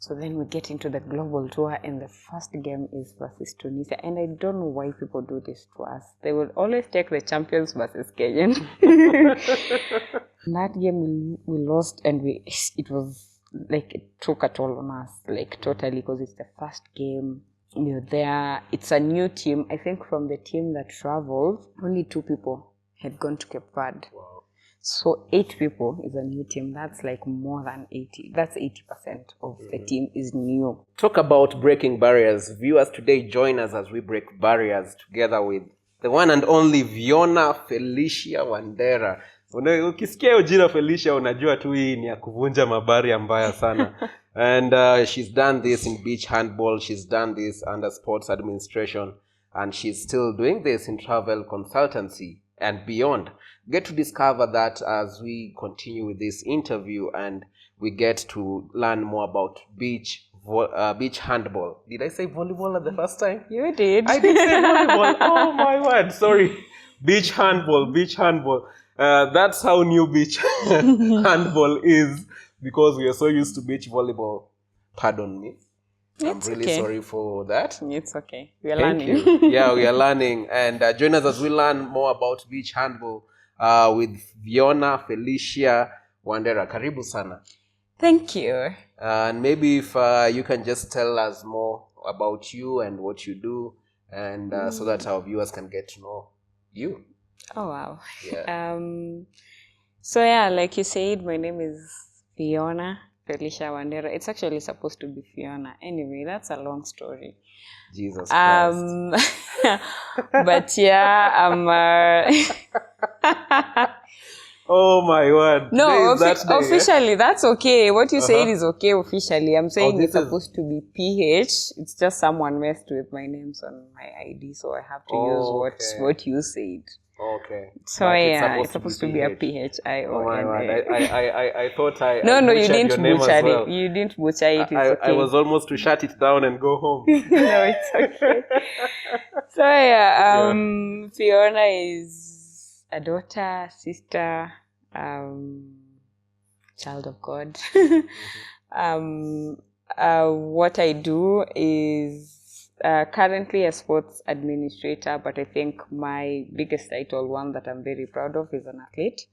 So then we get into the global tour, and the first game is versus Tunisia. And I don't know why people do this to us. They will always take the champions versus Kenyan. That game we lost, and it was like it took a toll on us, like totally, because it's the first game. You're there. It's a new team. I think from the team that traveled, only 2 people had gone to Cape Verde. Wow. So 8 people is a new team. That's like more than 80. That's 80% of the team is new. Talk about breaking barriers. Viewers, today join us as we break barriers together with the one and only Viona Pheleshia Wandera. Ukisikia hiyo jina Pheleshia unajua tu hii ni ya kuvunja mabaria mbaya sana. And she's done this in beach handball. She's done this under sports administration. And she's still doing this in travel consultancy and beyond. Get to discover that as we continue with this interview and we get to learn more about beach handball. Did I say volleyball at the first time? You did. I did say volleyball. Oh my word, sorry. Beach handball. That's how new beach handball is, because we are so used to beach volleyball. Pardon me. I'm really sorry for that. It's okay. We are Thank learning. you. Yeah, we are learning. And join us as we learn more about beach handball with Viona Pheleshia Wandera. Karibu sana. Thank you. And maybe if you can just tell us more about you and what you do, and so that our viewers can get to know you. Oh, wow. Yeah. So yeah, like you said, my name is Viona Pheleshia Wandera. It's actually supposed to be Fiona. Anyway, that's a long story. Jesus Christ. But yeah, I'm oh my word. No, officially that's okay. What you said is okay officially. I'm saying it's supposed to be PH. It's just someone messed with my names on my ID, so I have to use what you said. Okay. So yeah, it's supposed to be a PHIONA. Oh my word. I thought No, you didn't butcher well. it. You didn't butcher it. It's okay. I was almost to shut it down and go home. No, it's okay. So yeah, Fiona is a daughter, sister, child of God. What I do is currently a sports administrator, but I think my biggest title, one that I'm very proud of, is an athlete.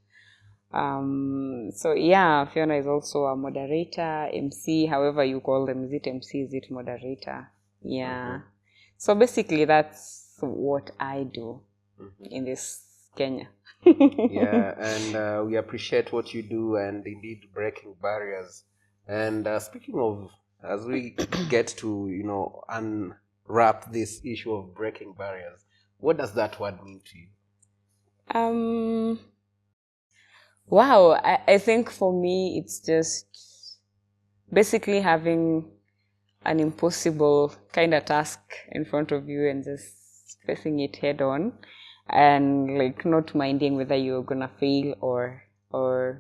So yeah, Fiona is also a moderator, MC, however you call them. Is it MC? Is it moderator? Yeah. So basically that's what I do in this Kenya. Yeah, and we appreciate what you do, and indeed breaking barriers. And speaking of, as we get to, unwrap this issue of breaking barriers, what does that word mean to you? Wow, I think for me it's just basically having an impossible kind of task in front of you and just facing it head on, and like not minding whether you're gonna fail or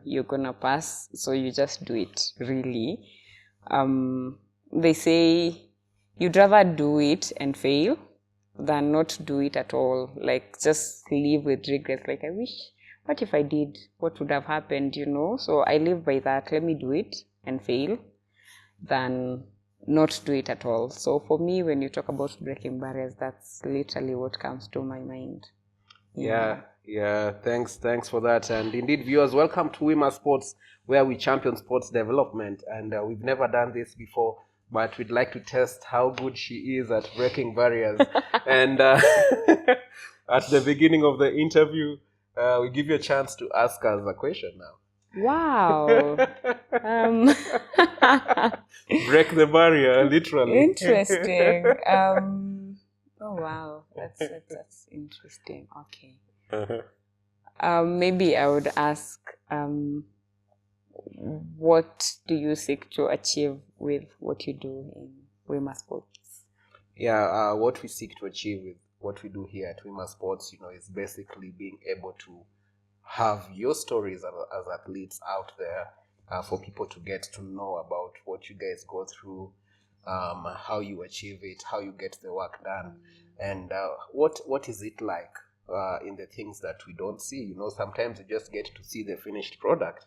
you're gonna pass. So you just do it, really. They say you'd rather do it and fail than not do it at all. Like just live with regrets. Like, I wish, what if I did? What would have happened, So I live by that. Let me do it and fail than not do it at all. So for me, when you talk about breaking barriers, that's literally what comes to my mind. Yeah. Thanks for that. And indeed, viewers, welcome to Wima Sports, where we champion sports development. And we've never done this before, but we'd like to test how good she is at breaking barriers. And at the beginning of the interview, we give you a chance to ask us a question now. Wow. Break the barrier, literally. Interesting. Oh wow, that's interesting. Okay. Maybe I would ask, what do you seek to achieve with what you do in Wima Sports? Yeah, what we seek to achieve with what we do here at Wima Sports, is basically being able to have your stories as athletes out there for people to get to know about what you guys go through, how you achieve it, how you get the work done, and what is it like in the things that we don't see. Sometimes we just get to see the finished product,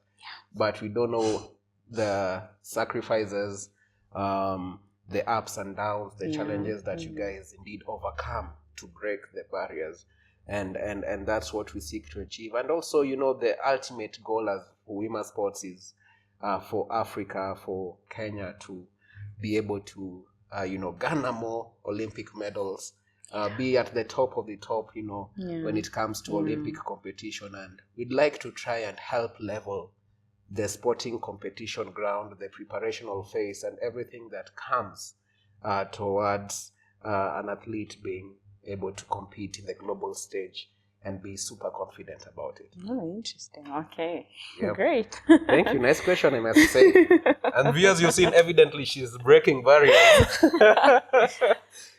but we don't know the sacrifices, the ups and downs, the challenges that you guys indeed overcome to break the barriers. And that's what we seek to achieve. And also, the ultimate goal as Wima Sports is for Africa, for Kenya to be able to, garner more Olympic medals, be at the top of the top, when it comes to Olympic competition. And we'd like to try and help level the sporting competition ground, the preparational phase, and everything that comes towards an athlete being able to compete in the global stage and be super confident about it. Oh, interesting. Okay. Yep. Great. Thank you. Nice question, I must say. And viewers, you've seen evidently she's breaking barriers.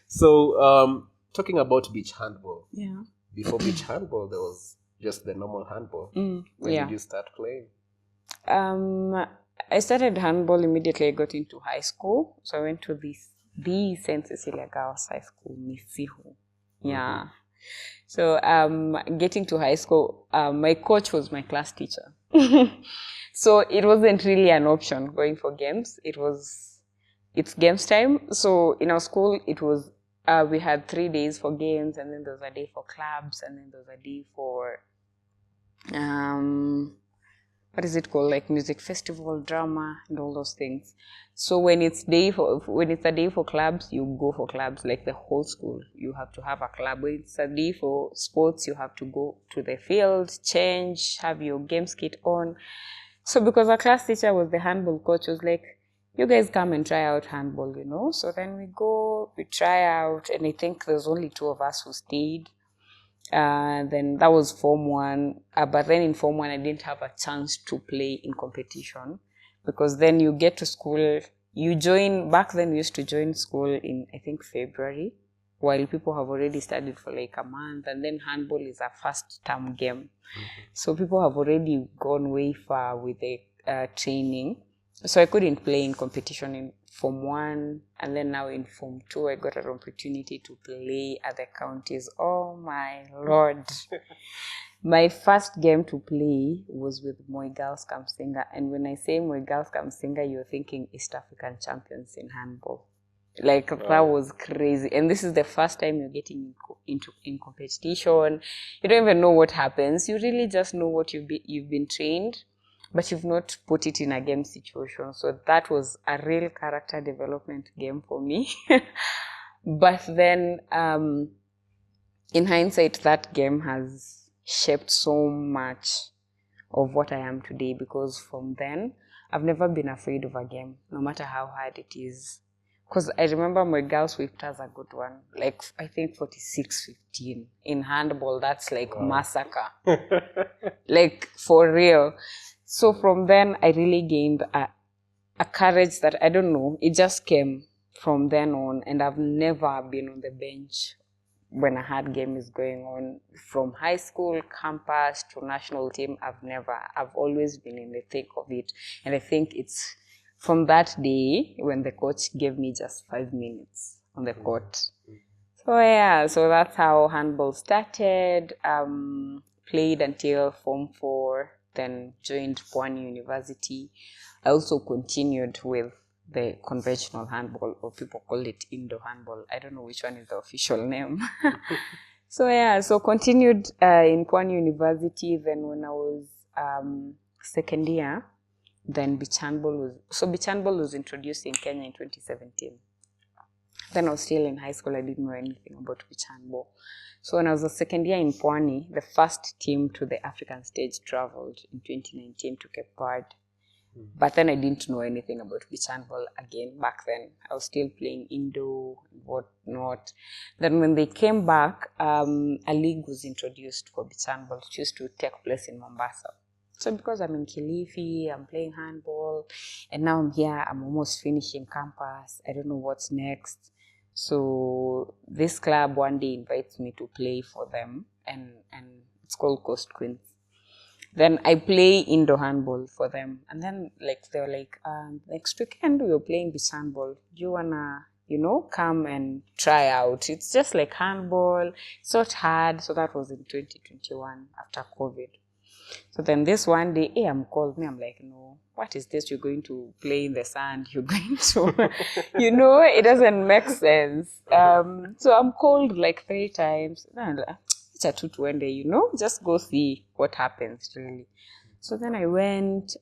So, talking about beach handball. Yeah. Before beach handball, there was just the normal handball. When did you start playing? I started handball immediately I got into high school. So I went to the St. Cecilia Girls High School, Misihu. Yeah. So getting to high school, my coach was my class teacher. So it wasn't really an option going for games. It's games time. So in our school, it was, we had 3 days for games, and then there was a day for clubs, and then there was a day for, what is it called? Like music festival, drama, and all those things. So when it's a day for clubs, you go for clubs. Like the whole school, you have to have a club. When it's a day for sports, you have to go to the field, change, have your games kit on. So because our class teacher was the handball coach, was like, you guys come and try out handball, So then we go, we try out, and I think there's only 2 of us who stayed. Then that was Form 1. But then in Form 1, I didn't have a chance to play in competition, because then you get to school, you join, back then we used to join school in, I think, February, while people have already studied for like a month, and then handball is a first term game. So people have already gone way far with the training. So I couldn't play in competition in Form 1, and then now in Form 2, I got an opportunity to play at the counties. Oh my Lord. My first game to play was with Moi Girls Kamsinga. And when I say Moi Girls Kamsinga, you're thinking East African champions in handball. Like, that was crazy. And this is the first time you're getting in competition. You don't even know what happens. You really just know what you've been trained, but you've not put it in a game situation. So that was a real character development game for me. But then, in hindsight, that game has shaped so much of what I am today, because from then, I've never been afraid of a game, no matter how hard it is. Because I remember my girls whipped us a good one, like I think 46-15. In handball, that's like massacre. Like, for real. So from then, I really gained a courage that, I don't know, it just came from then on. And I've never been on the bench when a hard game is going on. From high school, campus, to national team, I've always been in the thick of it. And I think it's from that day when the coach gave me just 5 minutes on the court. So yeah, so that's how handball started. Played until Form 4, then joined Pwani University. I also continued with the conventional handball, or people call it indoor handball. I don't know which one is the official name. So yeah, so continued in Pwani University. Then when I was second year, then beach handball was introduced in Kenya in 2017. Then I was still in high school. I didn't know anything about beach handball. So when I was a second year in Pwani, the first team to the African stage traveled in 2019 to Cape Verde. But then I didn't know anything about beach handball again back then. I was still playing indoor and whatnot. Then when they came back, a league was introduced for beach handball. It used to take place in Mombasa. So because I'm in Kilifi, I'm playing handball, and now I'm here, I'm almost finishing campus. I don't know what's next. So this club one day invites me to play for them, and it's called Coast Queens. Then I play indoor handball for them. And then they were like, next weekend we're playing beach handball. Do you wanna, come and try out? It's just like handball. It's not hard. So that was in 2021 after COVID. So then this one day, hey, I'm called me. I'm like, no, what is this? You're going to play in the sand. You're going to, it doesn't make sense. So I'm called like 3 times. It's a 2 just go see what happens really. So then I went,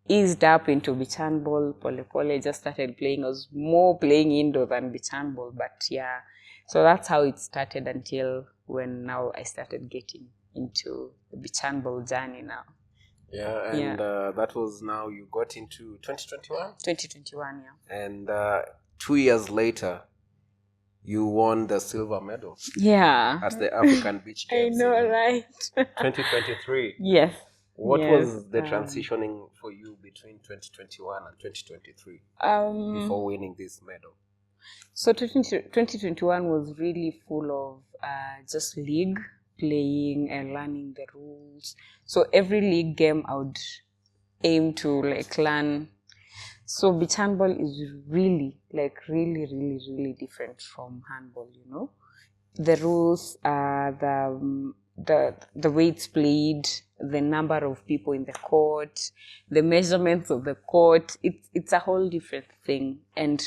eased up into beach handball, pole, just started playing. I was more playing indoor than beach handball, but yeah. So that's how it started until when now I started getting into the beach handball journey now. Yeah, and that was now you got into 2021? 2021, yeah. And 2 years later, you won the silver medal. Yeah. At the African Beach Games. I know, right? 2023. Yes. What was the transitioning for you between 2021 and 2023 before winning this medal? So 2021 was really full of just league playing and learning the rules. So every league game I would aim to like learn. So beach handball is really different from handball, The rules, the way it's played, the number of people in the court, the measurements of the court, it's a whole different thing. And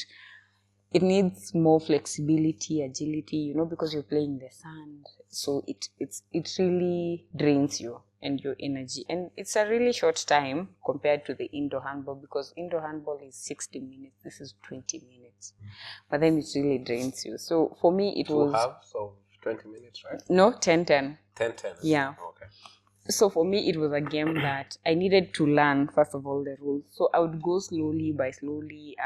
it needs more flexibility, agility, because you're playing in the sand. So it really drains you and your energy. And it's a really short time compared to the indoor handball, because indoor handball is 60 minutes. This is 20 minutes. But then it really drains you. So for me, it was... 2 halves of 20 minutes, right? No, 10-10. 10-10. Yeah. Okay. So for me, it was a game that I needed to learn, first of all, the rules. So I would go slowly by slowly.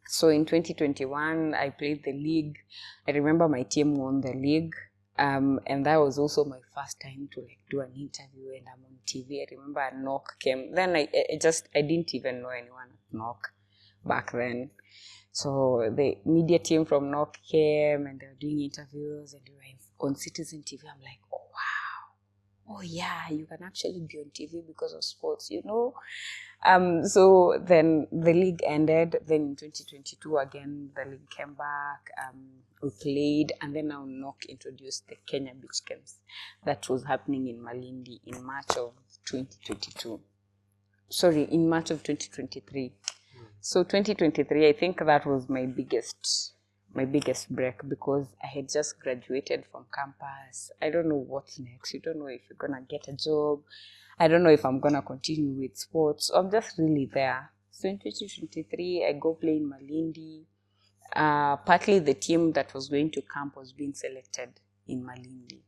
So in 2021, I played the league. I remember my team won the league. And that was also my first time to like do an interview, and I'm on TV. I remember a knock came. Then I didn't even know anyone at knock back then. So the media team from knock came and they were doing interviews, and we were on Citizen TV. I'm like, oh wow, oh yeah, you can actually be on TV because of sports, So then the league ended. Then in 2022 again, the league came back. We played, and then now NOC introduced the Kenya Beach Games that was happening in Malindi in March of 2022. Sorry, in March of 2023. So 2023, I think that was my biggest break, because I had just graduated from campus. I don't know what's next. You don't know if you're gonna get a job. I don't know if I'm gonna continue with sports. So I'm just really there. So in 2023, I go play in Malindi. Partly the team that was going to camp was being selected in Malindi.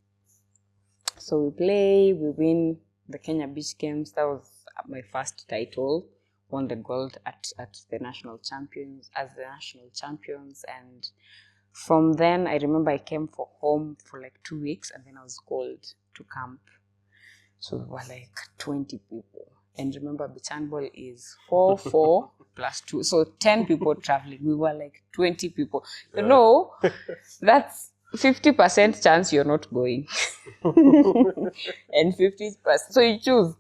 So we play, we win the Kenya Beach Games. That was my first title. Won the gold at the national champions, and from then I remember I came home for like 2 weeks, and then I was called to camp. So we were like 20 people. And remember, beach handball is 4 plus 2. So 10 people traveling. We were like 20 people. That's 50% chance you're not going. And 50%. So you choose.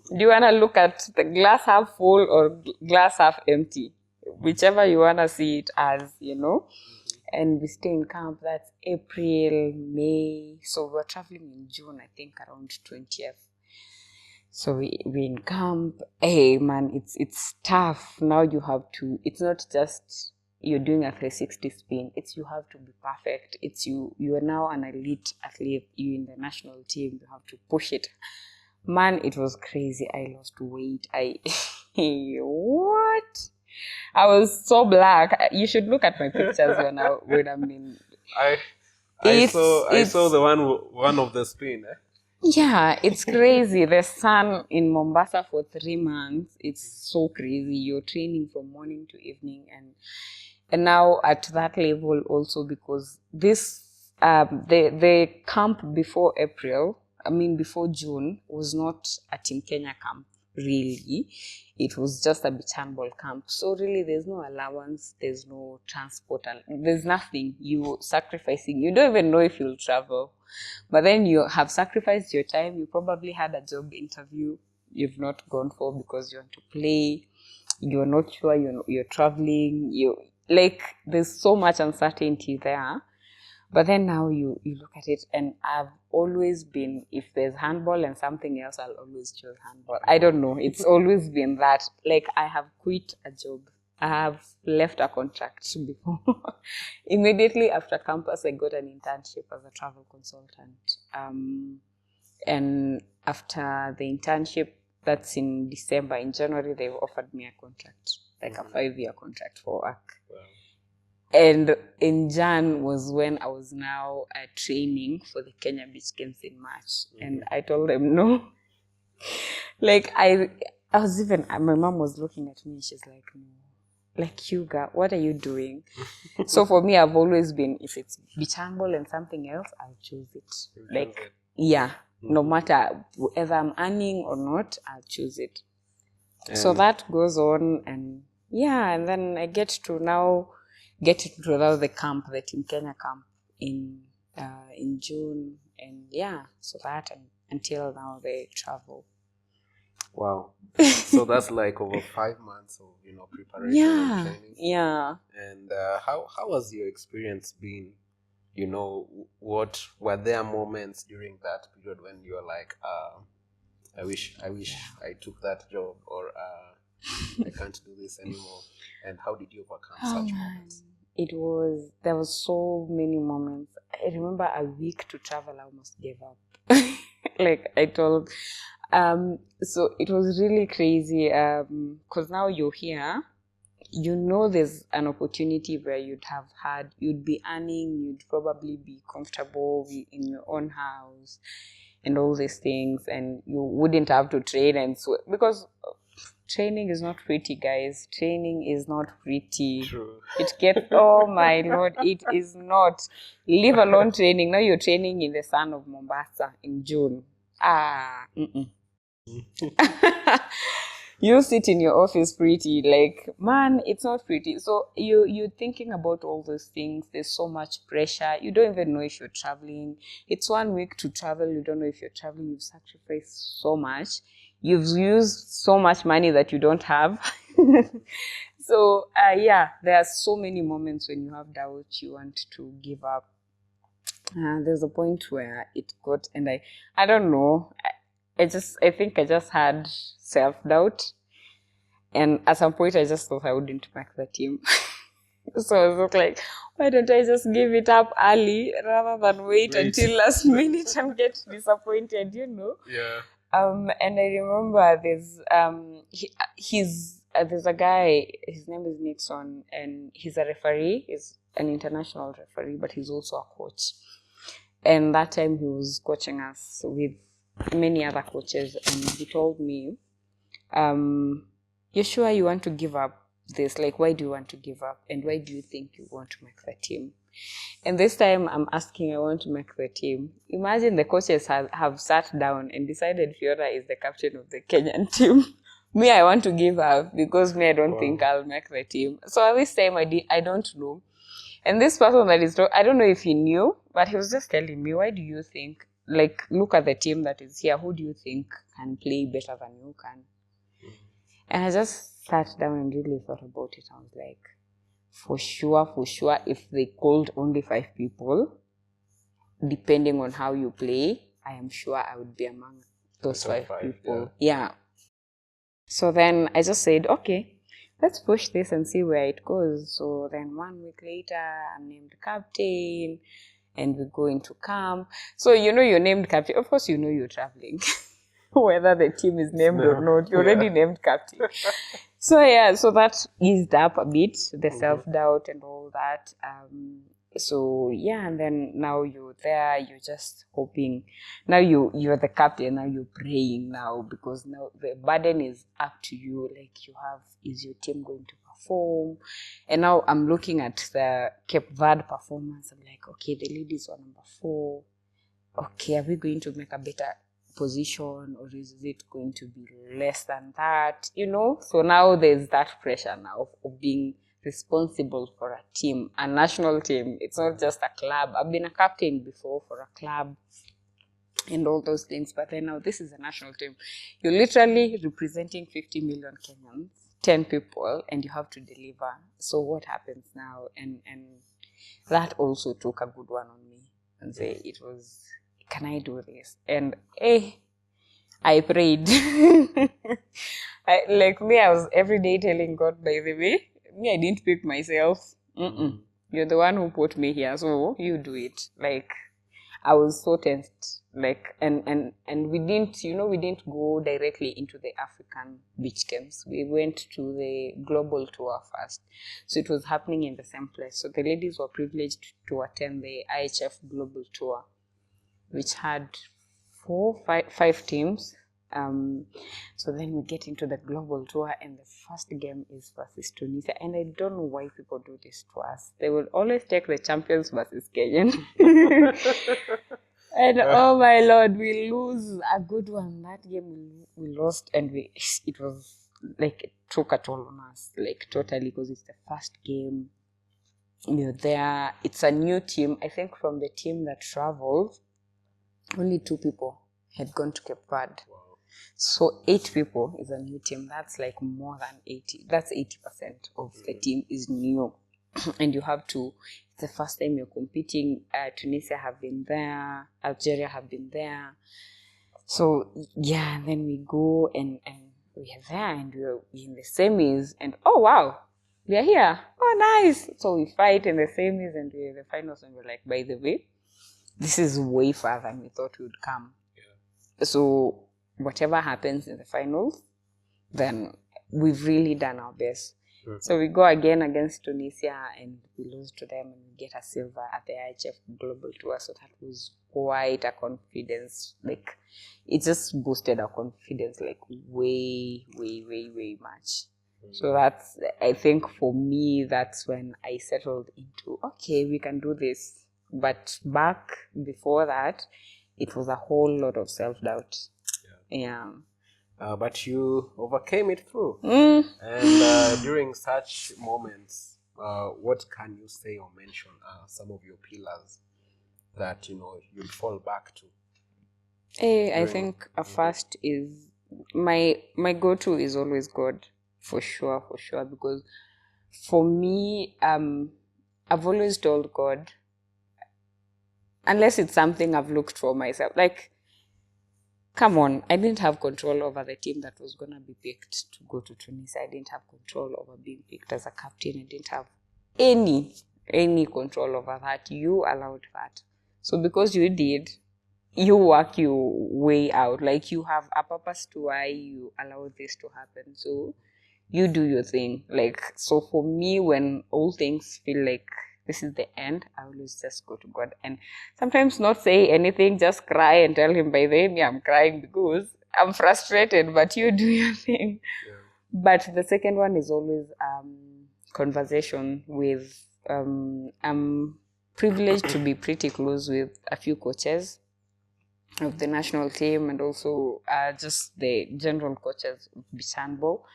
Do you want to look at the glass half full or glass half empty? Whichever you want to see it as, And we stay in camp. That's April, May. So we're traveling in June, I think around 20th. So we in camp. Hey man, it's tough. Now you have to, it's not just you're doing a 360 spin. It's you have to be perfect. It's you are now an elite athlete. You in the national team. You have to push it. Man, it was crazy. I lost weight. What? I was so black. You should look at my pictures when I'm in. I saw the one of the spin. Yeah, it's crazy. The sun in Mombasa for 3 months. It's so crazy. You're training from morning to evening, and now at that level also, because this the camp before before June was not a Team Kenya camp, really. It was just a beach handball camp. So really there's no allowance, there's no transport, there's nothing. You're sacrificing. You don't even know if you'll travel. But then you have sacrificed your time. You probably had a job interview you've not gone for because you want to play. You're not sure you're traveling. There's so much uncertainty there. But then now you look at it, and I've always been, if there's handball and something else, I'll always choose handball. I don't know. It's always been that. Like, I have quit a job. I have left a contract before. Immediately after campus, I got an internship as a travel consultant. And after the internship, that's in December, in January, they offered me a contract, like a 5-year contract for work. Wow. And in Jan was when I was now training for the Kenya Beach Games in March. And I told them no. Like, I was even, my mom was looking at me, she's like, no. Like, Hugo, what are you doing? So for me, I've always been, if it's beach handball and something else, I'll choose it. Like, yeah, no matter whether I'm earning or not, I'll choose it. So that goes on, and yeah, and then I get to now the camp, the Team Kenya camp in June, and yeah, so that and until now they travel. Wow. So that's like over 5 months of preparation and training. Yeah. And how has your experience been? What were there moments during that period when you were like, I wish I took that job, or I can't do this anymore? And how did you overcome such moments? There was so many moments. I remember a week to travel, I almost gave up. Like I told, so it was really crazy, because now you're here, there's an opportunity where you'd be earning, you'd probably be comfortable in your own house and all these things, and you wouldn't have to train, and so, because training is not pretty, guys. Training is not pretty. True. It gets, oh my Lord, it is not. Leave alone training. Now you're training in the sun of Mombasa in June. You sit in your office pretty, like, man, it's not pretty. So you're thinking about all those things. There's so much pressure. You don't even know if you're traveling. It's 1 week to travel. You don't know if you're traveling. You've sacrificed so much. You've used so much money that you don't have. So, there are so many moments when you have doubt, you want to give up. There's a point where it got, and I don't know, I think I just had self-doubt. And at some point, I just thought I wouldn't make the team. So I was like, why don't I just give it up early rather than wait until last minute and get disappointed, Yeah. And I remember there's a guy, his name is Nixon, and he's a referee. He's an international referee, but he's also a coach. And that time he was coaching us with many other coaches, and he told me, you're sure you want to give up this? Like, why do you want to give up? And why do you think you want to make the team? And this time I'm asking, I want to make the team. Imagine the coaches have sat down and decided Fiona is the captain of the Kenyan team. Me, I want to give up because I don't think I'll make the team. So at this time I don't know. And this person that is, I don't know if he knew, but he was just telling me, why do you think, like, look at the team that is here. Who do you think can play better than you can? And I just sat down and really thought about it. I was like, for sure, if they called only 5 people, depending on how you play, I am sure I would be among those 5 people. Yeah. So then I just said, okay, let's push this and see where it goes. So then 1 week later, I'm named captain, and we go into camp. So you're named captain. Of course, you're traveling. Whether the team is named or not, you're already named captain. So that eased up a bit, the self-doubt and all that. And then now you're there, you're just hoping. Now you're the captain, now you're praying now, because now the burden is up to you. Like, is your team going to perform? And now I'm looking at the Cape Verde performance. I'm like, okay, the ladies are number 4. Okay, are we going to make a better position, or is it going to be less than that? So now there's that pressure now of being responsible for a team, a national team. It's not just a club. I've been a captain before for a club and all those things, but then now this is a national team. You're literally representing 50 million Kenyans, 10 people, and you have to deliver. So what happens now? And that also took a good one on me and say it was, can I do this? And I prayed. I was every day telling God, by the way, I didn't pick myself. You're the one who put me here, so you do it. Like, I was so tensed. Like, and we didn't go directly into the African beach camps. We went to the global tour first. So it was happening in the same place. So the ladies were privileged to attend the IHF global tour, which had five teams. So then we get into the global tour, and the first game is versus Tunisia. And I don't know why people do this to us. They will always take the champions versus Kenyan. And oh my Lord, we lose a good one. That game we lost, and it was like, it took a toll on us, like totally, because it's the first game. You're there. It's a new team. I think from the team that traveled, only 2 people had gone to Cape Verde. Wow. So 8 people is a new team. That's like more than 80. That's 80% of the team is new. And you have to, it's the first time you're competing. Tunisia have been there. Algeria have been there. So yeah, and then we go and we are there, and we're in the semis, and oh wow, we are here. Oh nice. So we fight in the semis, and we're in the finals, and we're like, by the way, this is way farther than we thought we would come. Yeah. So whatever happens in the finals, then we've really done our best. Mm-hmm. So we go again against Tunisia, and we lose to them, and we get a silver at the IHF Global Tour. So that was quite a confidence. Like, it just boosted our confidence, like way much. Mm-hmm. So that's, I think for me, that's when I settled into, okay, we can do this. But back before that, it was a whole lot of self-doubt. Yeah. But you overcame it through. And during such moments, what can you say or mention some of your pillars that you'd fall back to? I think first is my go-to is always God, for sure, because for me, I've always told God, unless it's something I've looked for myself, like, come on, I didn't have control over the team that was going to be picked to go to Tunisia. I didn't have control over being picked as a captain. I didn't have any control over that. You allowed that. So because you did, you work your way out. Like, you have a purpose to why you allow this to happen. So you do your thing. Like, so for me, when all things feel like this is the end, I always just go to God and sometimes not say anything, just cry and tell him, by the way, I'm crying because I'm frustrated, but you do your thing. Yeah. But the second one is always conversation with, I'm privileged to be pretty close with a few coaches of the national team, and also just the general coaches of beach handball.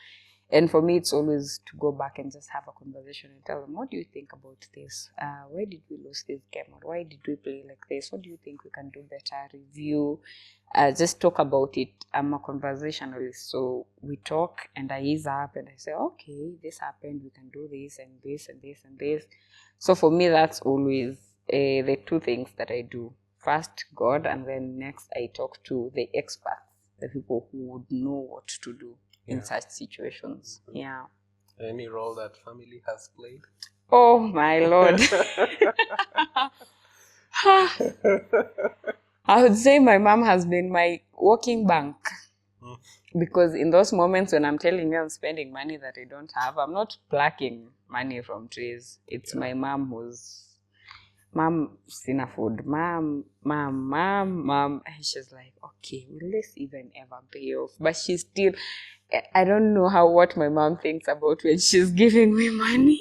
And for me, it's always to go back and just have a conversation and tell them, what do you think about this? Why did we lose this game? Or why did we play like this? What do you think we can do better? Review. Just talk about it. I'm a conversationalist. So we talk, and I ease up and I say, okay, this happened. We can do this and this and this and this. So for me, that's always the 2 things that I do. First, God, and then next I talk to the experts, the people who would know what to do in such situations. Yeah. Any role that family has played? Oh my Lord. I would say my mom has been my walking bank. Because in those moments when I'm telling you I'm spending money that I don't have, I'm not plucking money from trees. It's my mom who's, Mom, sina food. Mom. And she's like, okay, will this even ever pay off? But she's still, I don't know what my mom thinks about when she's giving me money.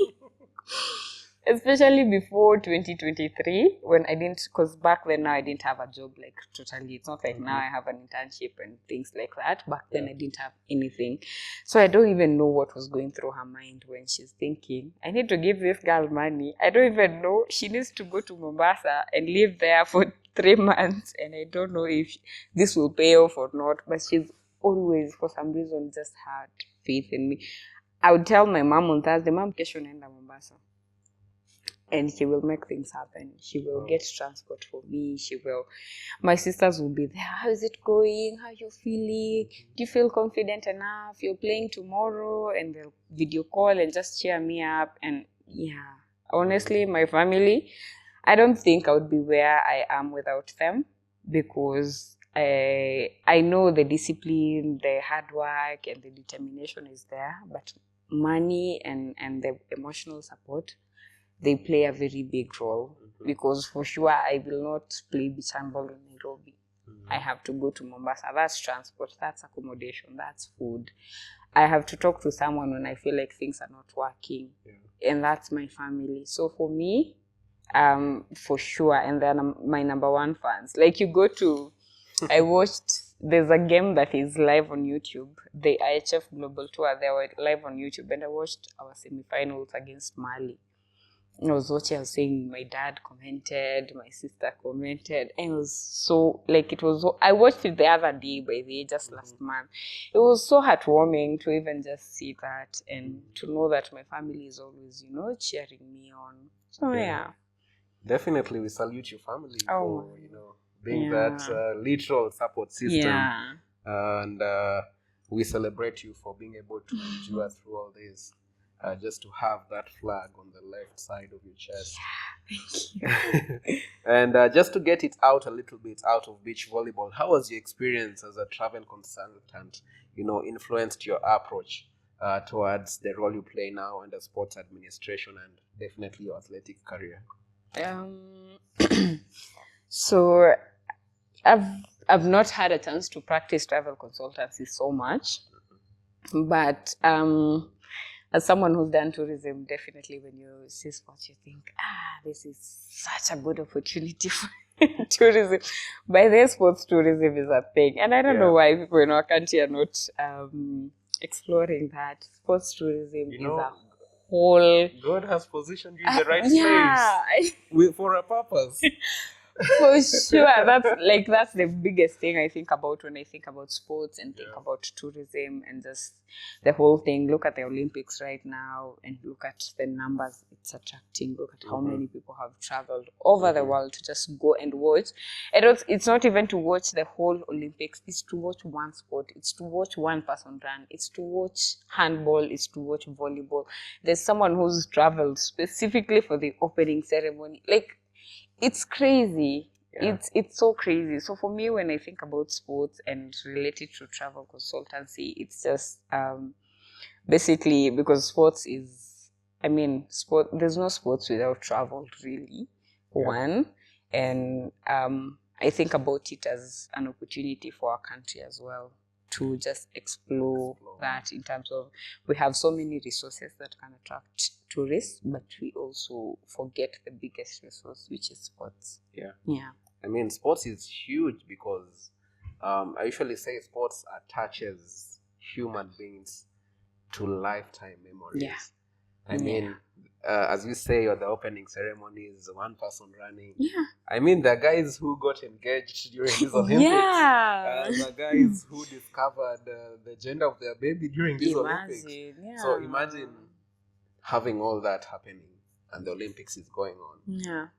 Especially before 2023, when I didn't, because back then now I didn't have a job, like totally. It's not like now I have an internship and things like that. Back then I didn't have anything. So I don't even know what was going through her mind when she's thinking, I need to give this girl money. I don't even know. She needs to go to Mombasa and live there for 3 months. And I don't know if this will pay off or not. But she's always, for some reason, just had faith in me. I would tell my mom on Thursday, Mom, kesho naenda Mombasa. and she will make things happen. She will get transport for me. My sisters will be there. How is it going? How are you feeling? Do you feel confident enough? You're playing tomorrow, and they'll video call and just cheer me up. And yeah, honestly, my family, I don't think I would be where I am without them, because I know the discipline, the hard work, and the determination is there, but money and the emotional support, they play a very big role. Because for sure I will not play beach handball in Nairobi. I have to go to Mombasa. That's transport, that's accommodation, that's food. I have to talk to someone when I feel like things are not working, and that's my family. So for me, for sure, and then my number one fans. Like you go to, I watched, there's a game that is live on YouTube, the IHF Global Tour, they were live on YouTube, and I watched our semi-finals against Mali. I was watching, I was saying, my dad commented, my sister commented, and it was so, like, it was, I watched it the other day, by the way, just last month. It was so heartwarming to even just see that, and to know that my family is always, cheering me on. So, yeah. Definitely, we salute your family for, being that literal support system. Yeah. And we celebrate you for being able to endure through all this. Just to have that flag on the left side of your chest. Yeah, thank you. And just to get it out a little bit out of beach volleyball, how was your experience as a travel consultant, influenced your approach towards the role you play now under sports administration and definitely your athletic career? So I've not had a chance to practice travel consultancy so much, but as someone who's done tourism, definitely when you see sports, you think, this is such a good opportunity for tourism. By the way, sports tourism is a thing. And I don't know why people in our country are not exploring that. Sports tourism is a whole... God has positioned you in the right place for a purpose. For sure. That's the biggest thing I think about when I think about sports and think about tourism and just the whole thing. Look at the Olympics right now and look at the numbers it's attracting. Look at how many people have traveled over the world to just go and watch. And it's not even to watch the whole Olympics. It's to watch one sport. It's to watch one person run. It's to watch handball. It's to watch volleyball. There's someone who's traveled specifically for the opening ceremony. It's crazy. It's so crazy. So for me, when I think about sports and related to travel consultancy, it's just basically because sports is, there's no sports without travel, really. One, and I think about it as an opportunity for our country as well to just explore that in terms of we have so many resources that can attract tourists, but we also forget the biggest resource, which is sports. Sports is huge because I usually say sports attaches human beings to lifetime memories. As you say, the opening ceremony is one person running. The guys who got engaged during these Olympics. The guys who discovered the gender of their baby during these Olympics. So imagine having all that happening and the Olympics is going on.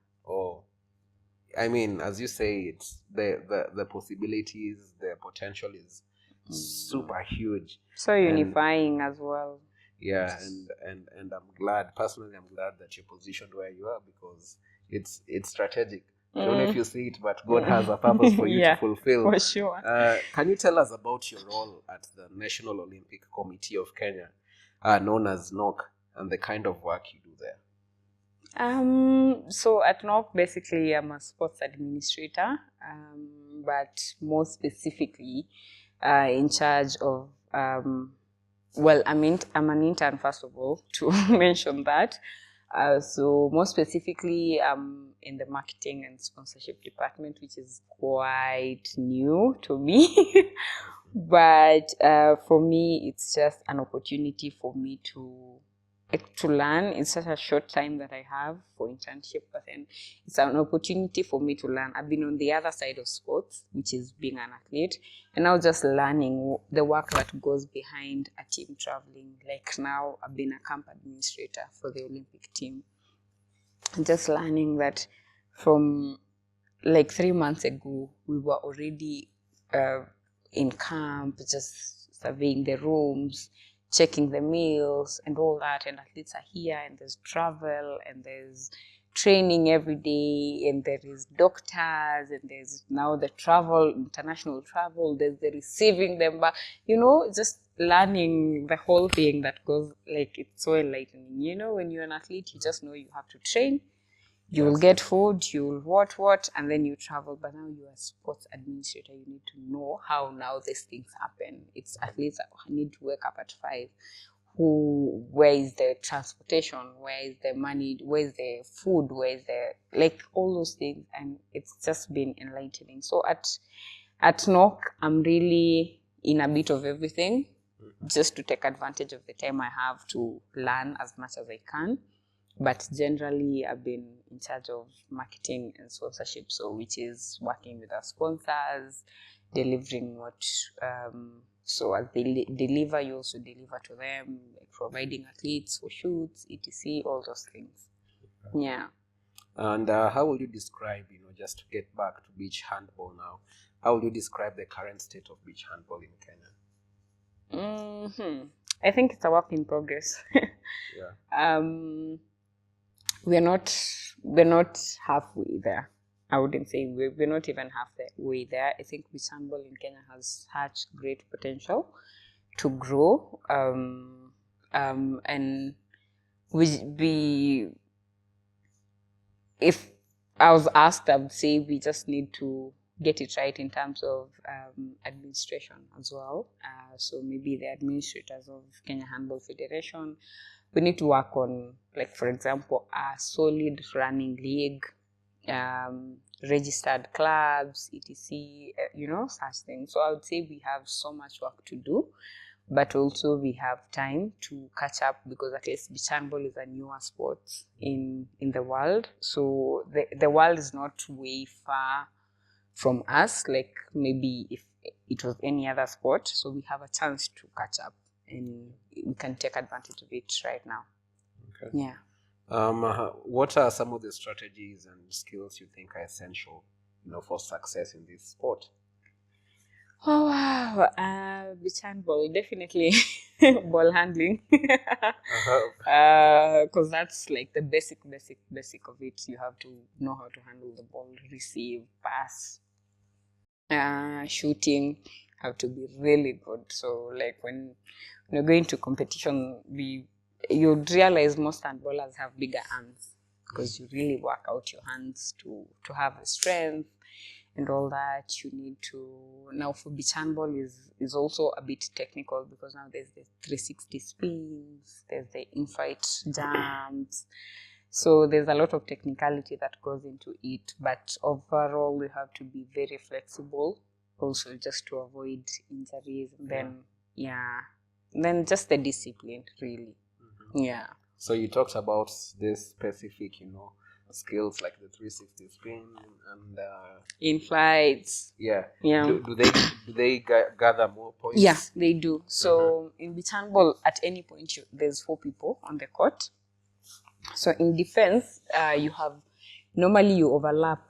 As you say, it's the possibilities, the potential is super huge. So unifying as well. And I'm glad that you're positioned where you are because it's strategic. I don't know if you see it, but God has a purpose for you to fulfill. For sure. Can you tell us about your role at the National Olympic Committee of Kenya, known as NOC, and the kind of work you do there? So at NOC, basically, I'm a sports administrator, but more specifically in charge of I'm an intern, first of all, to mention that. So more specifically, in the marketing and sponsorship department, which is quite new to me. But for me, it's just an opportunity for me to learn. It's such a short time that I have for internship, but then it's an opportunity for me to learn. I've been on the other side of sports, which is being an athlete, and now just learning the work that goes behind a team traveling. Like now, I've been a camp administrator for the Olympic team. just learning that from like 3 months ago, we were already in camp, just surveying the rooms, checking the meals and all that, and athletes are here, and there's travel, and there's training every day, and there is doctors, and there's now the travel, international travel, there's the receiving them back, just learning the whole thing that goes, like, it's so enlightening. When you're an athlete, you just know you have to train, you will get food, you'll what, and then you travel. But now you're a sports administrator, you need to know how now these things happen. It's athletes that need to wake up at 5. Where is the transportation? Where is the money? Where is the food? Where is all those things? And it's just been enlightening. So at NOC, I'm really in a bit of everything, just to take advantage of the time I have to learn as much as I can. But generally, I've been in charge of marketing and sponsorship, so which is working with our sponsors, delivering what. So as they deliver, you also deliver to them, like providing athletes for shoots, etc., all those things. Okay. Yeah. And how will you describe, just to get back to beach handball now, how will you describe the current state of beach handball in Kenya? I think it's a work in progress. Yeah. We're not halfway there. I wouldn't say we're not even halfway there. I think beach handball in Kenya has such great potential to grow. And if I was asked, I would say we just need to get it right in terms of administration as well. So maybe the administrators of Kenya Handball Federation, we need to work on, like, for example, a solid running league, registered clubs, etc., such things. So I would say we have so much work to do, but also we have time to catch up, because at least beach handball is a newer sport in the world. So the world is not way far from us, like maybe if it was any other sport. So we have a chance to catch up, and we can take advantage of it right now. Okay. Yeah. What are some of the strategies and skills you think are essential, for success in this sport? Oh wow! Beach handball, definitely ball handling, because that's like the basic of it. You have to know how to handle the ball, receive, pass. Shooting have to be really good. So like when you're going to competition, you'd realize most handballers have bigger hands, because you really work out your hands to have the strength and all that. You need to, now for beach handball is also a bit technical, because now there's the 360 spins, there's the in-flight jumps. So there's a lot of technicality that goes into it, but overall we have to be very flexible also, just to avoid injuries. And then just the discipline, really. Yeah. So you talked about this specific, skills like the 360 spin and in flights. Yeah. Yeah. Do they gather more points? Yeah, they do. So in beach handball, at any point there's 4 people on the court. So in defense, normally you overlap.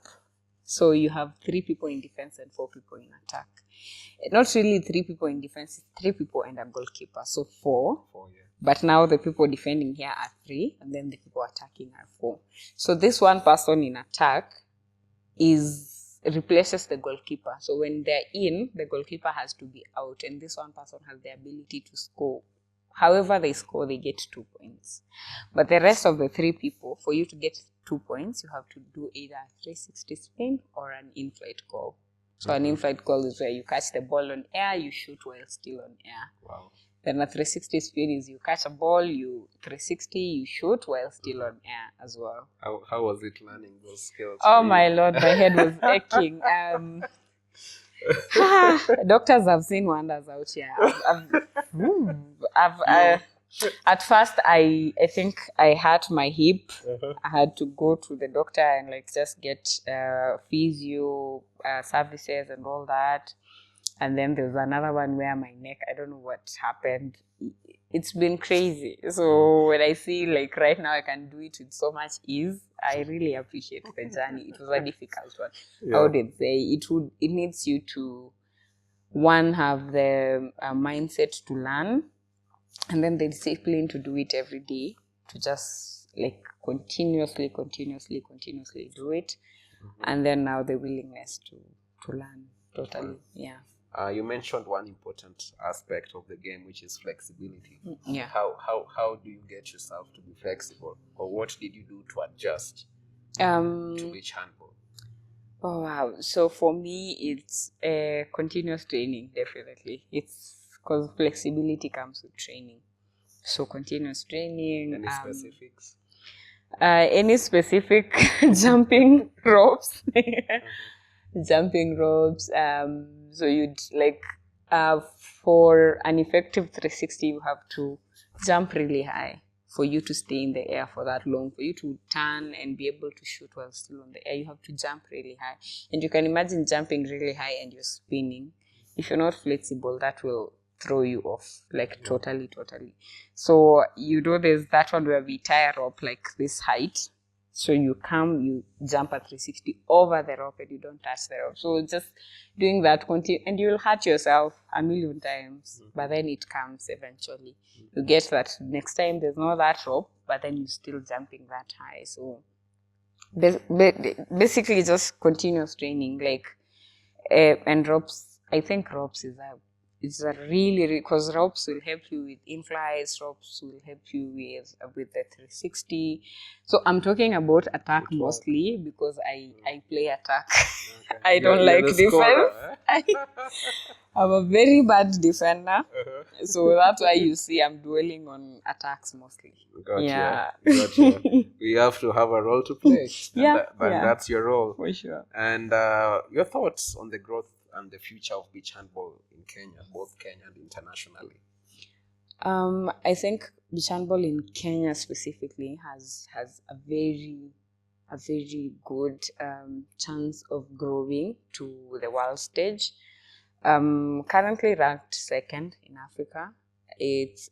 So you have 3 people in defense and 4 people in attack. Not really 3 people in defense, it's 3 people and a goalkeeper. So 4. 4, yeah. But now the people defending here are 3, and then the people attacking are 4. So this one person in attack replaces the goalkeeper. So when they're in, the goalkeeper has to be out, and this one person has the ability to score. However they score, they get 2 points. But the rest of the 3 people, for you to get 2 points, you have to do either a 360 spin or an in-flight goal. So an in-flight goal is where you catch the ball on air, you shoot while still on air. Wow. Then a 360 spin is you catch a ball, you 360, you shoot while still on air as well. How was it learning those skills? Oh my Lord, my head was aching. Doctors have seen wonders out here. At first, I think I hurt my hip. I had to go to the doctor and just get physio services and all that. And then there's another one where my neck, I don't know what happened. It's been crazy. So when I see right now I can do it with so much ease, I really appreciate the journey. It was a difficult one. Yeah. I would say it needs you to, one, have the mindset to learn, and then the discipline to do it every day, to just like continuously do it, and then now the willingness to learn totally. Yeah. You mentioned one important aspect of the game, which is flexibility. Yeah. How do you get yourself to be flexible, or what did you do to adjust to beach handball? Oh wow! So for me, it's continuous training. Definitely, it's because flexibility comes with training. So continuous training. Any specifics? Any specific jumping ropes. Jumping ropes. So you'd like for an effective 360, you have to jump really high for you to stay in the air for that long. For you to turn and be able to shoot while still on the air, you have to jump really high. And you can imagine jumping really high and you're spinning. If you're not flexible, that will throw you off, like totally. So there's that one where we tie a rope like this height. So you jump at 360 over the rope and you don't touch the rope. So just doing that, and you'll hurt yourself a million times, but then it comes eventually. You get that next time there's not that rope, but then you're still jumping that high. So basically just continuous training, like, and ropes. I think ropes is a really, because ropes will help you with in-flies, ropes will help you with the 360. So I'm talking about attack mostly because I play attack. Okay. I don't like defense. I'm a very bad defender. So that's why you see I'm dwelling on attacks mostly. Gotcha. We have to have a role to play. That's your role. For sure. And your thoughts on the growth and the future of beach handball in Kenya, both Kenya and internationally? I think beach handball in Kenya specifically has a very good chance of growing to the world stage. Currently ranked second in Africa. It's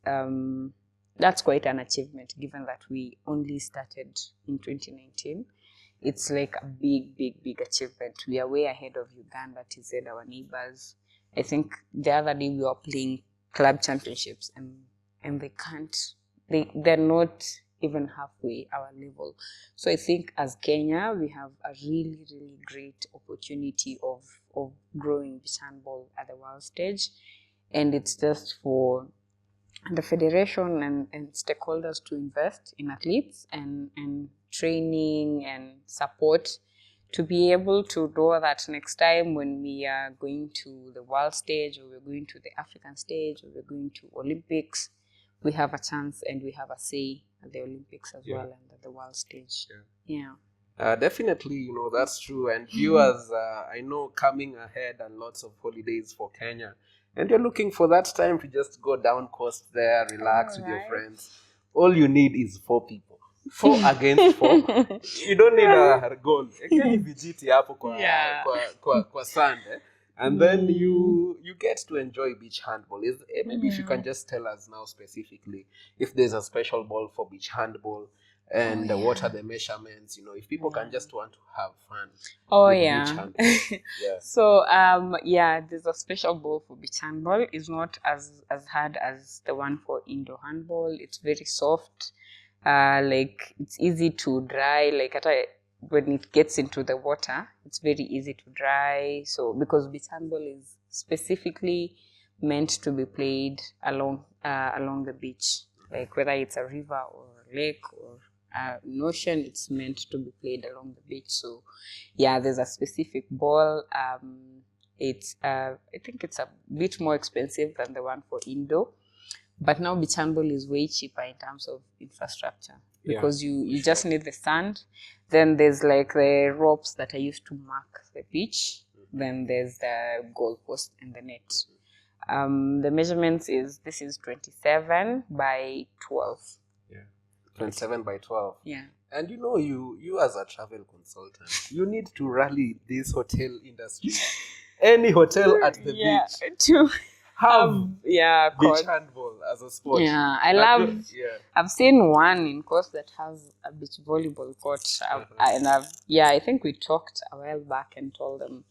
that's quite an achievement given that we only started in 2019. It's like a big achievement. We are way ahead of Uganda, TZ, our neighbors. I think the other day we were playing club championships and they're not even halfway our level. So I think as Kenya, we have a really great opportunity of growing beach handball at the world stage. And it's just for the federation and stakeholders to invest in athletes and training and support to be able to know that next time when we are going to the world stage, or we're going to the African stage, or we're going to Olympics, we have a chance and we have a say at the Olympics as well and at the world stage. Definitely, that's true. And viewers, I know coming ahead and lots of holidays for Kenya, and you're looking for that time to just go down coast there, relax with your friends. All you need is 4 people. 4 against 4. You don't need a goal. Vijiti hapo kwa sand, and then you get to enjoy beach handball. Maybe if you can just tell us now specifically if there's a special ball for beach handball, and what are the measurements, if people can just want to have fun. Beach handball. So there's a special ball for beach handball. It's not as hard as the one for indoor handball. It's very soft. Like it's easy to dry, like when it gets into the water, it's very easy to dry. So because beach handball is specifically meant to be played along the beach, like whether it's a river or a lake or an ocean, it's meant to be played along the beach. So there's a specific ball. It's I think it's a bit more expensive than the one for indoor. But now beach handball is way cheaper in terms of infrastructure because you just need the sand. Then there's like the ropes that are used to mark the beach. Then there's the goalpost and the net. The measurements this is 27 by 12. 27 by 12. Yeah. And you as a travel consultant, you need to rally this hotel industry. Any hotel at the beach. have yeah, beach court. handball as a sport. Yeah, I But love. yeah. I've seen one in course that has a beach volleyball court, and I think we talked a while back and told them,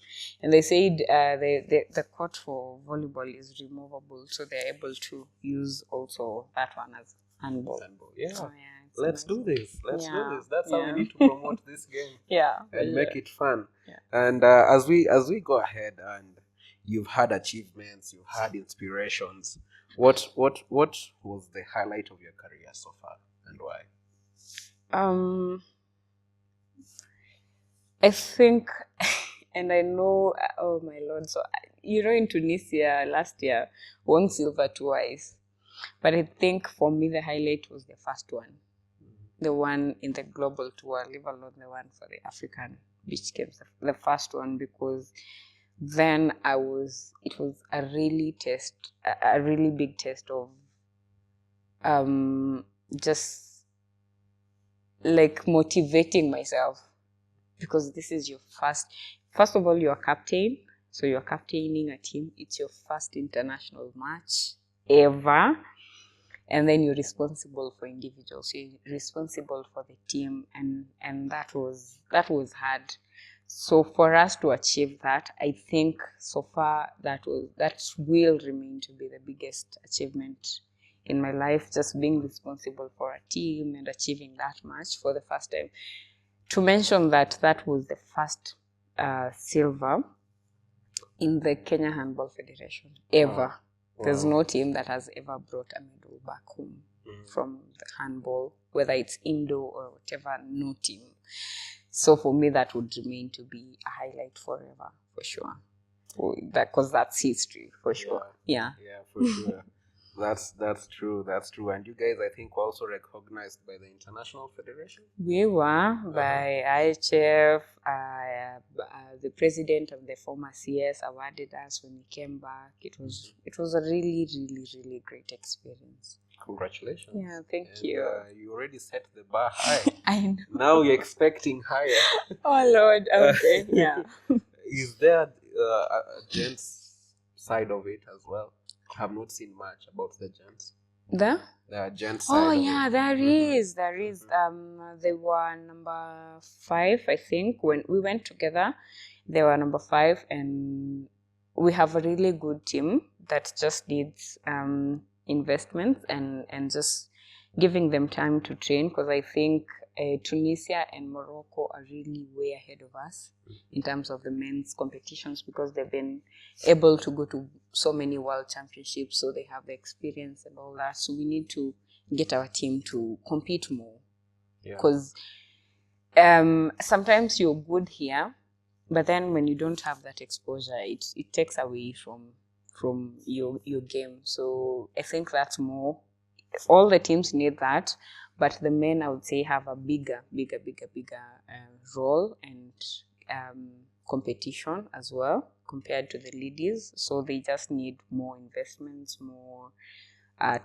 and they said the court for volleyball is removable, so they're able to use also that one as handball. Yeah. So, yeah, Let's nice. do this. Let's do Yeah, this. That's how we yeah. need to promote this game. Yeah, And make it fun. Yeah. And as we go ahead, and you've had achievements, you've had inspirations. What was the highlight of your career so far, and why? I think, and I know. Oh my lord! So in Tunisia last year, won silver twice, but I think for me the highlight was the first one. The one in the global tour, leave alone the one for the African beach games, the first one, because then it was a really big test of just like motivating myself, because this is your first of all, you're captain, so you're captaining a team. It's your first international match ever. And then you're responsible for individuals. You're responsible for the team, and that was hard. So for us to achieve that, I think so far that will remain to be the biggest achievement in my life. Just being responsible for a team and achieving that much for the first time. To mention that was the first silver in the Kenya Handball Federation ever. Wow. There's no team that has ever brought a medal back home from the handball, whether it's indoor or whatever, no team. So for me, that would remain to be a highlight forever, for sure. Because that's history, for sure. Yeah. Yeah, for sure. That's true. That's true. And you guys, I think, were also recognized by the International Federation. We were by IHF. The president of the former CS awarded us when we came back. It was a really, really, really great experience. Congratulations. Yeah, thank you. You already set the bar high. I know. Now you're expecting higher. Oh Lord. Okay. Yeah. Is there a gents side of it as well? I have not seen much about the gents. The gents side. Oh yeah, there is. There is. They were number 5, I think. When we went together, they were number 5, and we have a really good team that just needs investments and just giving them time to train, because I think Tunisia and Morocco are really way ahead of us in terms of the men's competitions, because they've been able to go to so many world championships, so they have the experience and all that. So we need to get our team to compete more, because sometimes you're good here, but then when you don't have that exposure, it takes away from your game. So I think that's more. All the teams need that, but the men, I would say, have a bigger role and competition as well compared to the ladies. So they just need more investments, more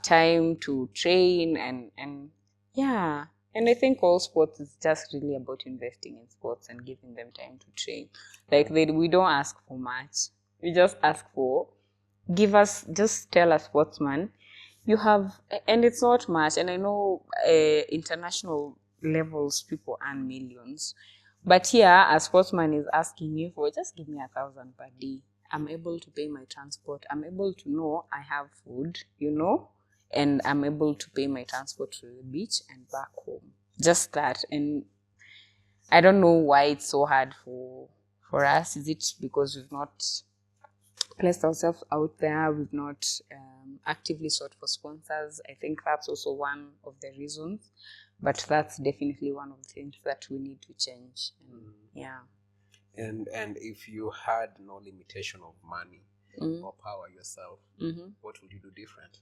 time to train, and yeah. And I think all sports is just really about investing in sports and giving them time to train. Like we don't ask for much. We just ask for, just tell a sportsman, you have, and it's not much. And I know international levels people earn millions, but here a sportsman is asking you for, just give me 1,000 per day. I'm able to pay my transport. I'm able to know I have food, and I'm able to pay my transport to the beach and back home. Just that. And I don't know why it's so hard for us. Is it because we've not placed ourselves out there? We've not actively sought for sponsors? I think that's also one of the reasons, but that's definitely one of the things that we need to change. Yeah. And if you had no limitation of money or power yourself, what would you do different?